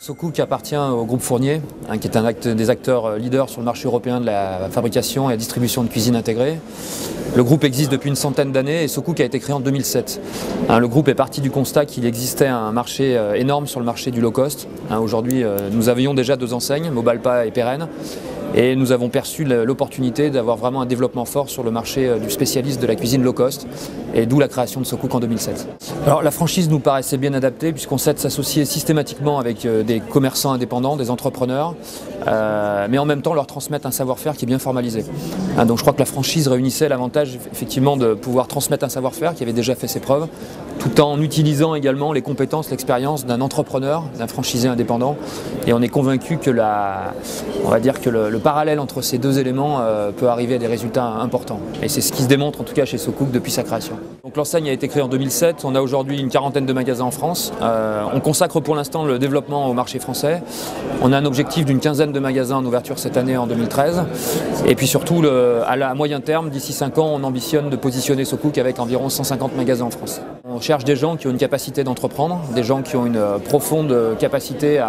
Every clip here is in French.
SoCook appartient au groupe Fournier, qui est des acteurs leaders sur le marché européen de la fabrication et la distribution de cuisine intégrée. Le groupe existe depuis une centaine d'années et SoCook a été créé en 2007. Le groupe est parti du constat qu'il existait un marché énorme sur le marché du low cost. Aujourd'hui, nous avions déjà 2 enseignes, Mobalpa et Pérenne. Et nous avons perçu l'opportunité d'avoir vraiment un développement fort sur le marché du spécialiste de la cuisine low cost, et d'où la création de SoCook en 2007. Alors la franchise nous paraissait bien adaptée puisqu'on sait s'associer systématiquement avec des commerçants indépendants, des entrepreneurs, mais en même temps leur transmettre un savoir-faire qui est bien formalisé. Donc je crois que la franchise réunissait l'avantage effectivement de pouvoir transmettre un savoir-faire qui avait déjà fait ses preuves, tout en utilisant également les compétences, l'expérience d'un entrepreneur, d'un franchisé indépendant. Et on est convaincu que le parallèle entre ces 2 éléments peut arriver à des résultats importants. Et c'est ce qui se démontre en tout cas chez SoCook depuis sa création. Donc l'enseigne a été créée en 2007, on a aujourd'hui une 40aine de magasins en France. On consacre pour l'instant le développement au marché français. On a un objectif d'une 15aine de magasins en ouverture cette année en 2013. Et puis surtout, à moyen terme, d'ici 5 ans, on ambitionne de positionner SoCook avec environ 150 magasins en France. On cherche des gens qui ont une capacité d'entreprendre, des gens qui ont une profonde capacité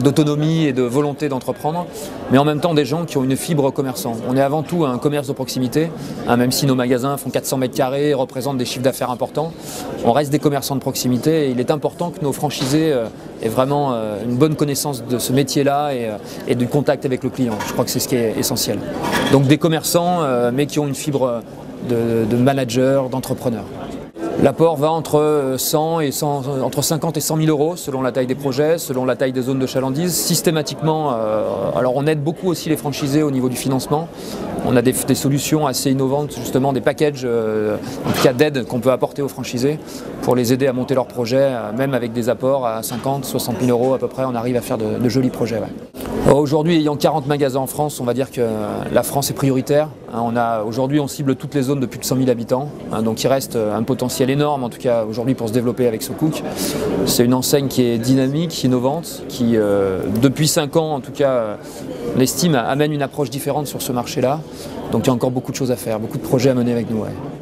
d'autonomie et de volonté d'entreprendre, mais en même temps des gens qui ont une fibre commerçant. On est avant tout un commerce de proximité, même si nos magasins font 400 mètres carrés et représentent des chiffres d'affaires importants. On reste des commerçants de proximité et il est important que nos franchisés aient vraiment une bonne connaissance de ce métier-là et du contact avec le client. Je crois que c'est ce qui est essentiel. Donc des commerçants, mais qui ont une fibre de manager, d'entrepreneur. L'apport va entre 50 et 100 000 euros selon la taille des projets, selon la taille des zones de chalandise. Systématiquement, alors on aide beaucoup aussi les franchisés au niveau du financement. On a des solutions assez innovantes, justement des packages, en tout cas d'aide qu'on peut apporter aux franchisés pour les aider à monter leurs projets, même avec des apports à 50, 60 000 euros à peu près, on arrive à faire de jolis projets. Ouais. Aujourd'hui, ayant 40 magasins en France, on va dire que la France est prioritaire. Aujourd'hui, on cible toutes les zones de plus de 100 000 habitants, donc il reste un potentiel énorme, en tout cas aujourd'hui, pour se développer avec SoCook. C'est une enseigne qui est dynamique, innovante, qui depuis 5 ans, en tout cas, l'estime amène une approche différente sur ce marché-là. Donc il y a encore beaucoup de choses à faire, beaucoup de projets à mener avec nous. Ouais.